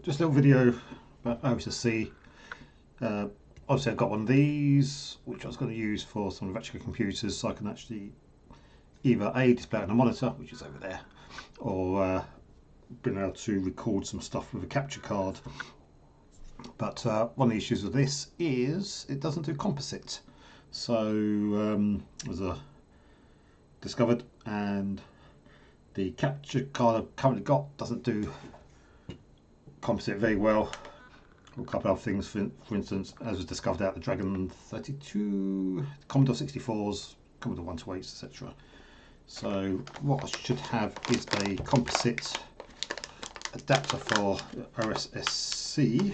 just a little video about OSSC. Obviously I've got one of these which I was going to use for some electrical computers, so I can actually either A, display on a monitor, which is over there, or been able to record some stuff with a capture card. But one of the issues with this is it doesn't do composite. So as I discovered, and the capture card I've currently got doesn't do composite very well. A couple of other things, for instance, as was discovered out the Dragon 32, Commodore 64s, Commodore 128s, etc. So what I should have is a composite adapter for OSSC,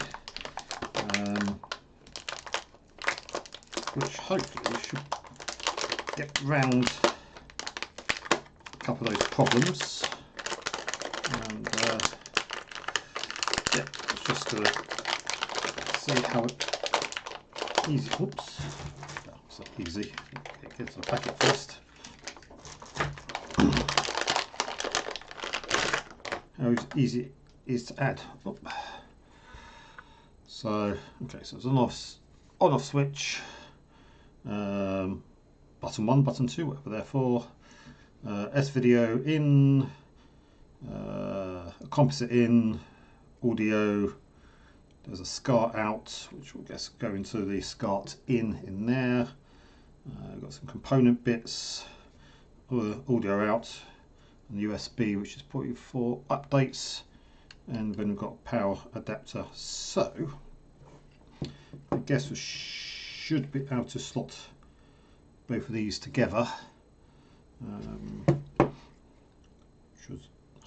which hopefully should get round a couple of those problems. And yeah, it's just to see how easy. Oops, no, it's not easy. Get into the packet first. How easy it is to add. Oh. So okay, so it's an on-off switch. Button 1, button 2, whatever they're for. S video in, composite in, audio. There's a SCART out, which will guess go into the SCART in there. Got some component bits, audio out, and USB, which is probably for updates. And then we've got a power adapter. So I guess we should be able to slot both of these together.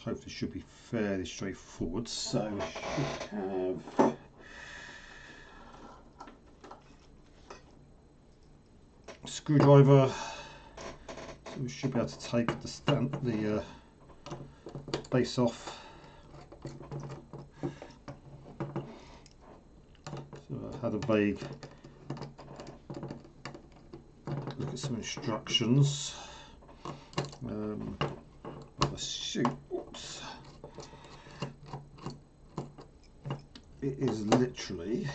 Hopefully should be fairly straightforward. So we should have a screwdriver. So we should be able to take the base off. So I had a vague look at some instructions. Oops. It is literally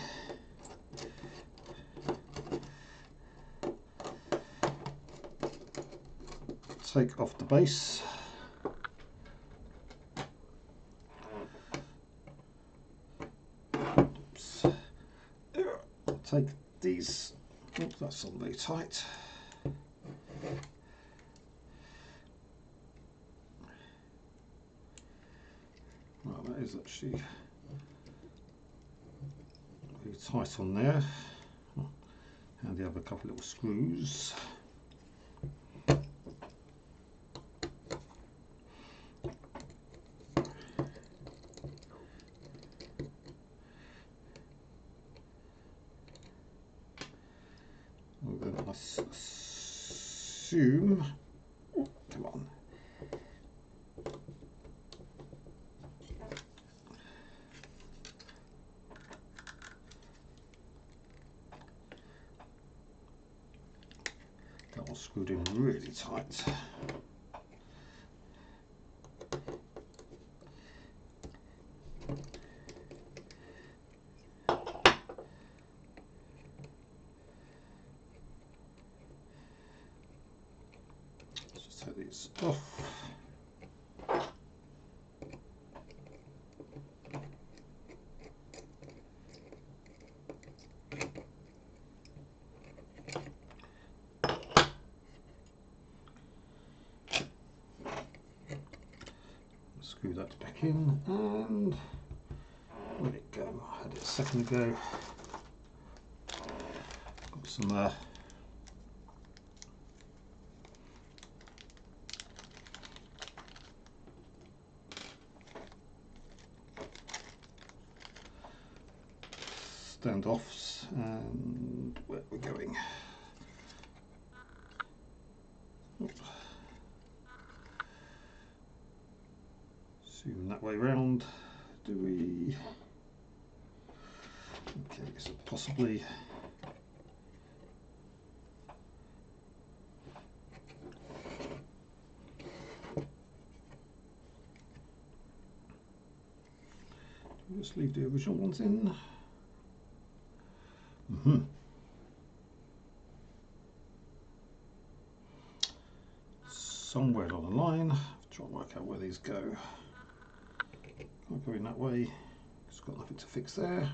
take off the base, oops. Take these, oops, that's on very tight. Well, that is actually very tight on there. And the other couple little screws. And then I assume, oh, come on. That was screwed in really tight. Let's just take these off. Screw that back in, and where'd it go? I had it a second ago. Got some standoffs, and where are we going? Zoom that way round. Do we? Okay, so possibly. just leave the original ones in. Somewhere along the line, try and work out where these go. Can't go in that way, it's got nothing to fix there.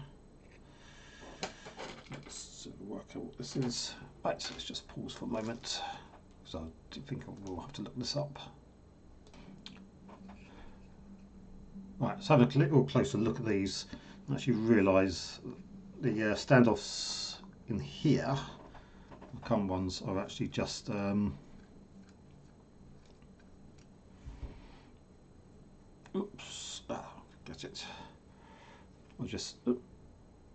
Let's work out what this is. Right, so let's just pause for a moment, because I do think I will have to look this up. Right, so have a little closer look at these and actually realise the standoffs in here, the common ones, are actually just oops, get it. Or just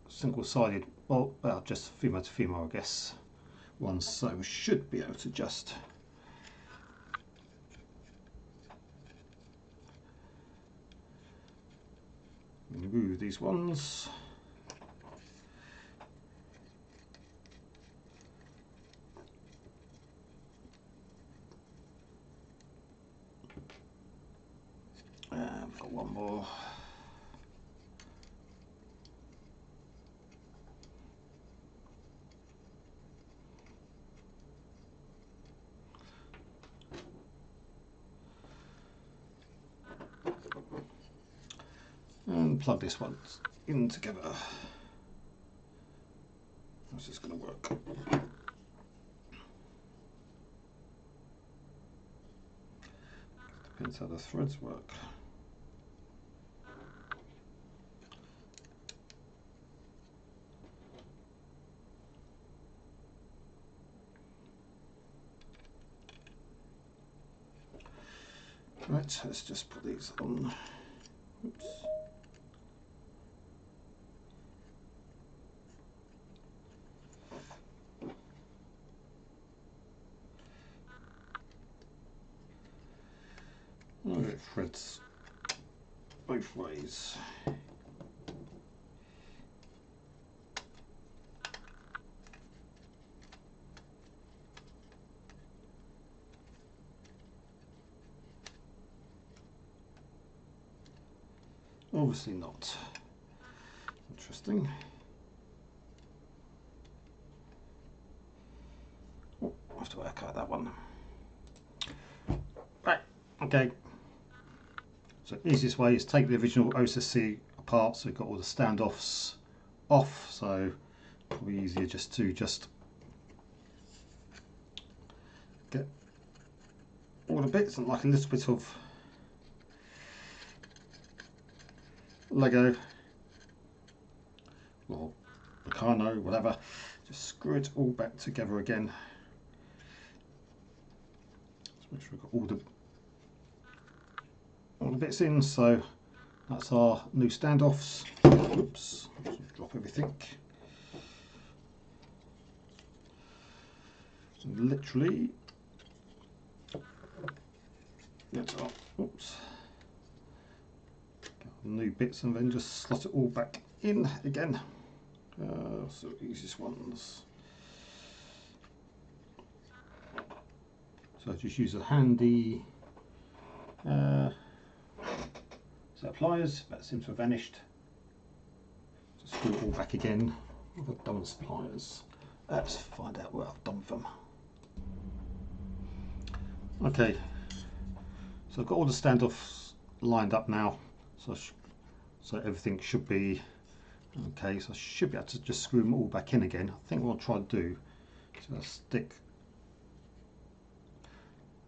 single-sided, well, just female to female, I guess. Ones, so we should be able to just remove these ones. I've got one more. And plug this one in together. How's this going to work? Depends how the threads work. Right, let's just put these on. Oops. Oh, it threads both ways. Obviously not. Interesting. Oh, I have to work out that one. Right, okay. So the easiest way is take the original OSSC apart, so we've got all the standoffs off, so probably easier just to get all the bits and like a little bit of Lego or Meccano, whatever, just screw it all back together again. Just make sure we've got all the bits in. So that's our new standoffs. Oops, drop everything. So literally, get our, oops, new bits and then just slot it all back in again. So easiest ones. So just use a handy set of pliers. That seems to have vanished. Just screw it all back again. What have I done with pliers? Let's find out what I've done with them. Okay, so I've got all the standoffs lined up now. So everything should be okay. So I should be able to just screw them all back in again. I think what I'll try to do is I'll stick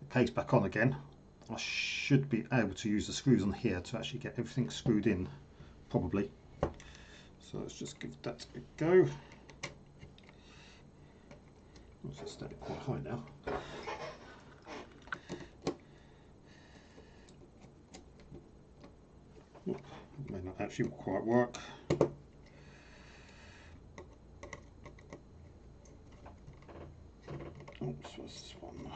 the case back on again. I should be able to use the screws on here to actually get everything screwed in, probably. So let's just give that a go. Let's just set it quite high now. It may not actually quite work. Oops, what's this one?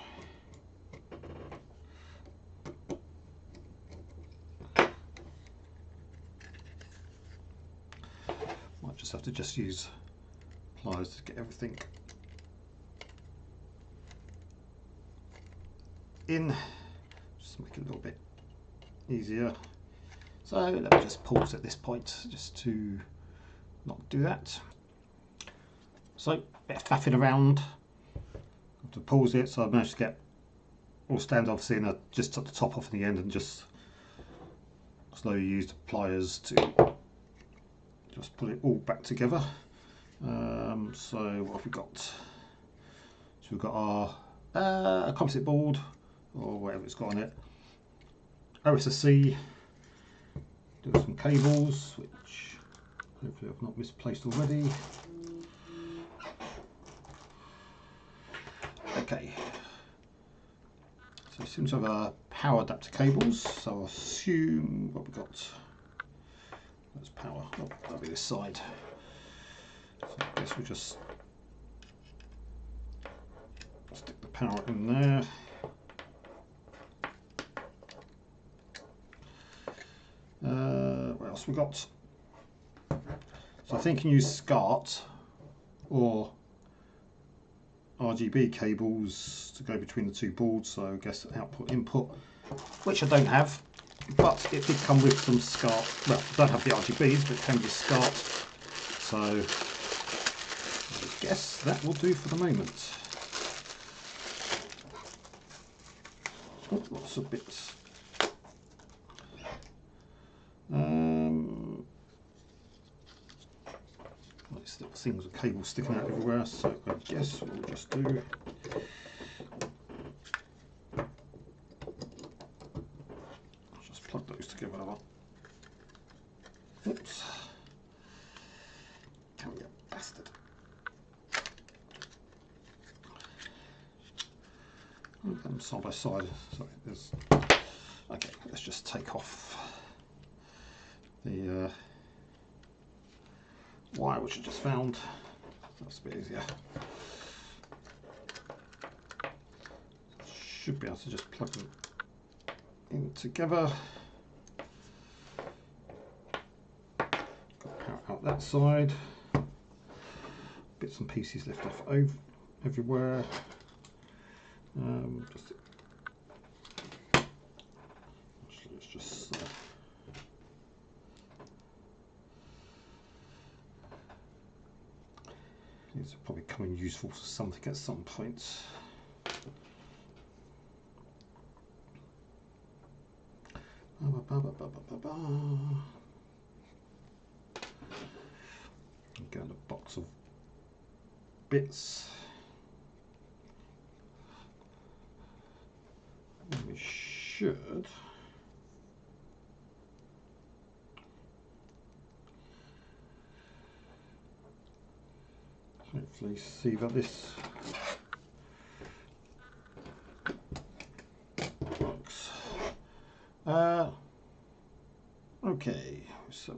Might just have to use pliers to get everything in, just make it a little bit easier. So let me just pause at this point just to not do that. So a bit of faffing around to pause it, so I managed to get all standoffs in. I just took the top off in the end and just slowly used the pliers to just put it all back together. So what have we got? So we've got our a composite board, or whatever it's got on it. OSSC. Do some cables, which hopefully I've not misplaced already. Okay. So it seems to have a power adapter cables. So I assume what we got. That's power. Oh, that'll be this side. So I guess we'll just stick the power in there. What else we got? So I think you can use SCART or RGB cables to go between the two boards. So I guess output input, which I don't have, but it did come with some SCART. Well, I don't have the RGBs, but it came with SCART. So I guess that will do for the moment. Oh, lots of bits. These little things with cables sticking out everywhere, so I guess what we'll just do. Just plug those together. Oops. Come here, bastard. Put them side by side. Sorry, there's. Okay, let's just take off the wire which I just found. That's a bit easier. Should be able to just plug them in together. Got power out that side. Bits and pieces left off everywhere. Just actually, let's just these are probably coming useful for something at some point. Get a box of bits. We should hopefully see that this works. Okay, so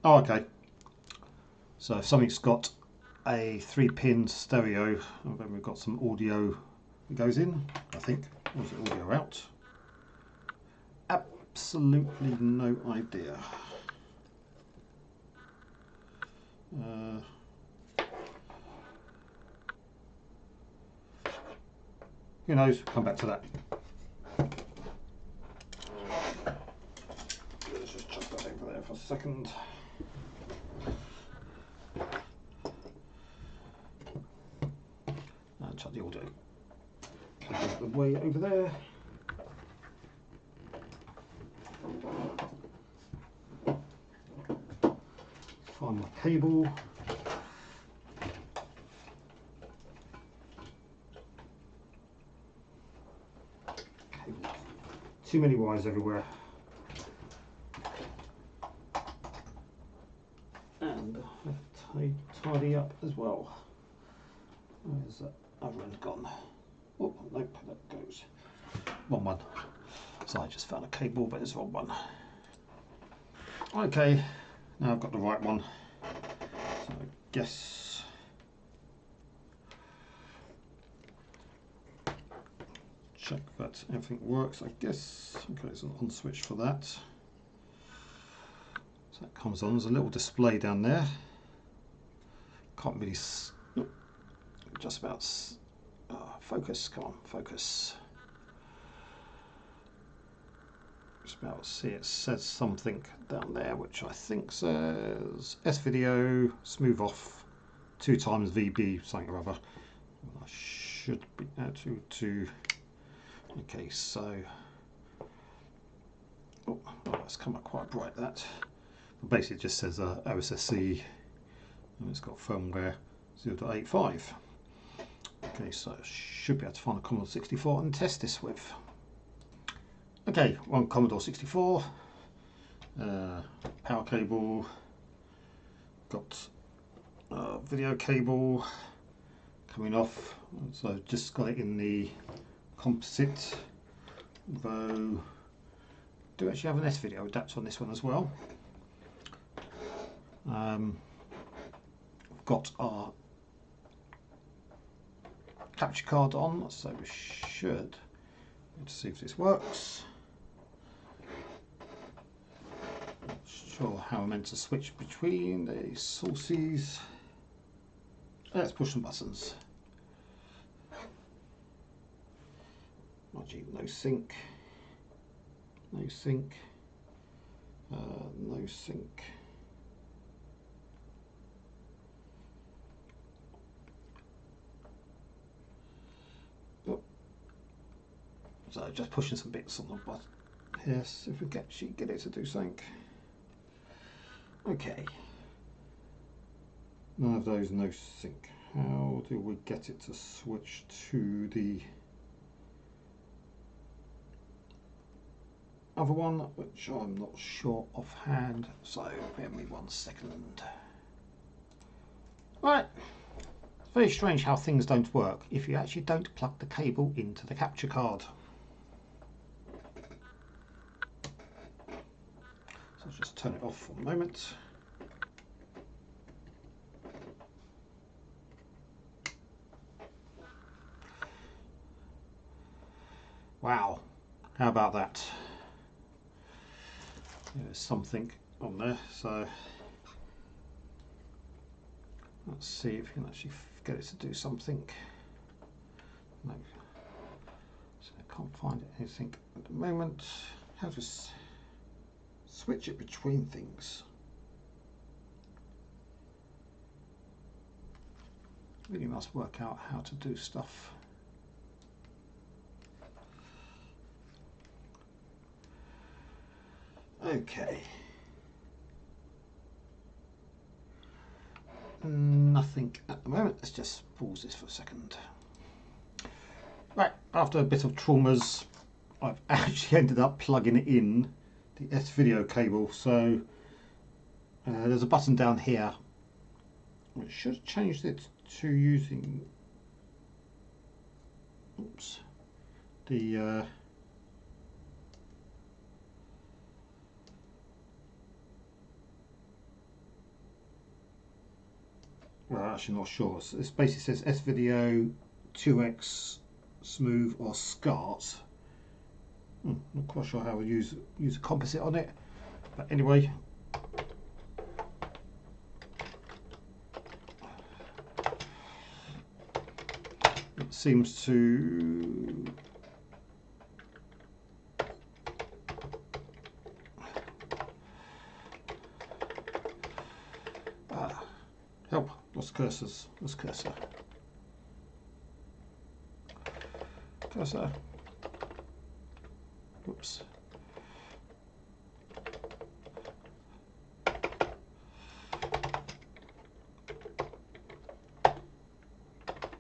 okay. So if something's got a 3-pin stereo, and then we've got some audio that goes in, I think. Or is it audio out? Absolutely no idea. Who knows? Come back to that. Let's just chuck that over there for a second. And chuck the audio way over there. Find my cable. Too many wires everywhere. And I have to tidy up as well. Where's that other end gone? Oh, nope, that goes. Wrong one. So I just found a cable, but it's the wrong one. Okay, now I've got the right one. So I guess check that everything works, I guess. Okay, there's an on switch for that. So that comes on. There's a little display down there. Can't really just about focus. Come on, focus. just about to see it says something down there which I think says S-video smooth off 2 times VB something or other. I should be able to okay, so oh, it's come up quite bright that. But basically it just says OSSC and it's got firmware 0.85. Okay, so I should be able to find a Commodore 64 and test this with. Okay, one Commodore 64, power cable, got video cable coming off, so I've just got it in the composite, though I do actually have an S-video adapter on this one as well. I've got our capture card on, so we should let's see if this works. Not sure how I'm meant to switch between the sources. Let's push some buttons. No sync, no sync, no sync. Oh. So just pushing some bits on the button. Yes, if we get it to do something. Okay. None of those, no sync. How do we get it to switch to the other one, which I'm not sure offhand, so bear me 1 second. Right, it's very strange how things don't work if you actually don't plug the cable into the capture card. So let's just turn it off for a moment. Wow, how about that? There's something on there, so let's see if you can actually get it to do something. No, so I can't find anything at the moment. How to switch it between things? Really must work out how to do stuff. Okay. Nothing at the moment. Let's just pause this for a second. Right, after a bit of traumas, I've actually ended up plugging it in the S-video cable. So there's a button down here which should have changed it to using the well, actually not sure. So this basically says S-video 2x smooth or SCART. Not quite sure how we use a composite on it, but anyway. It seems to help. Lost cursors. Lost cursor. Cursor. Whoops.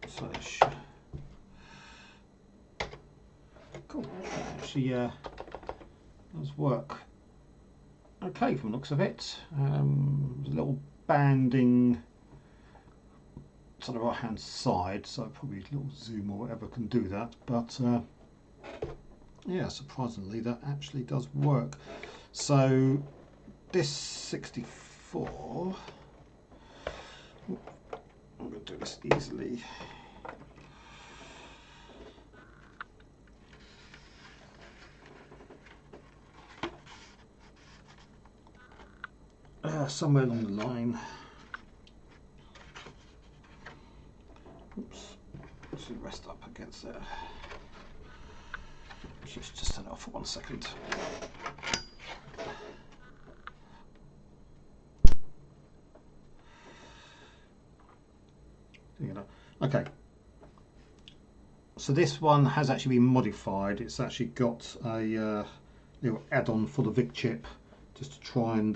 So cool. Actually, does work. Okay, from the looks of it. There's a little banding to the right hand side, so probably a little zoom or whatever can do that, but yeah, surprisingly that actually does work. So this 64, I'm going to do this easily. Somewhere along the line. Oops, let's rest up against there. Just turn it off for 1 second. Okay. So this one has actually been modified. It's actually got a little add-on for the Vic chip, just to try and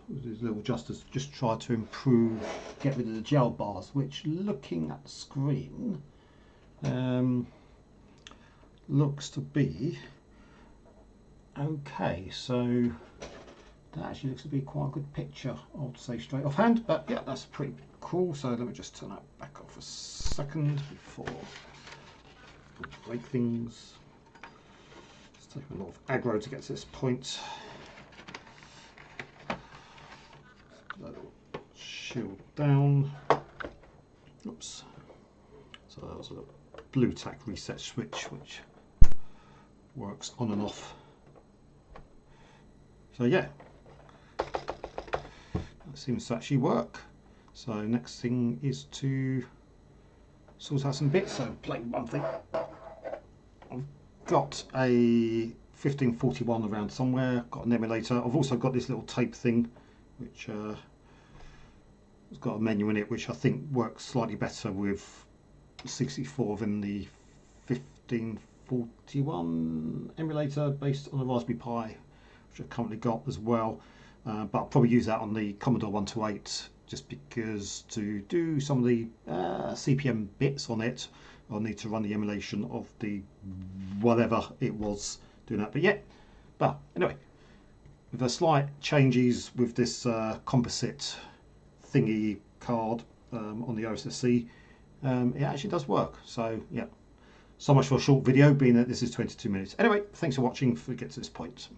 these little adjusters, just try to improve, get rid of the gel bars, which, looking at the screen, looks to be okay. So that actually looks to be quite a good picture, I'll say straight offhand. But yeah, that's pretty cool. So let me just turn that back off a second before I break things. It's taken a lot of aggro to get to this point. Let it shield down. Oops. So that was a blue tack reset switch, which works on and off. So yeah, that seems to actually work. So next thing is to sort out some bits. So play one thing. I've got a 1541 around somewhere, got an emulator. I've also got this little tape thing, which has got a menu in it, which I think works slightly better with 64 than the 1541 emulator based on a Raspberry Pi, which I've currently got as well. But I'll probably use that on the Commodore 128, just because to do some of the CPM bits on it, I'll need to run the emulation of the whatever it was doing that. But yeah, but anyway, with the slight changes with this composite thingy card on the OSSC, it actually does work. So yeah, so much for a short video, being that this is 22 minutes. Anyway, thanks for watching if we get to this point.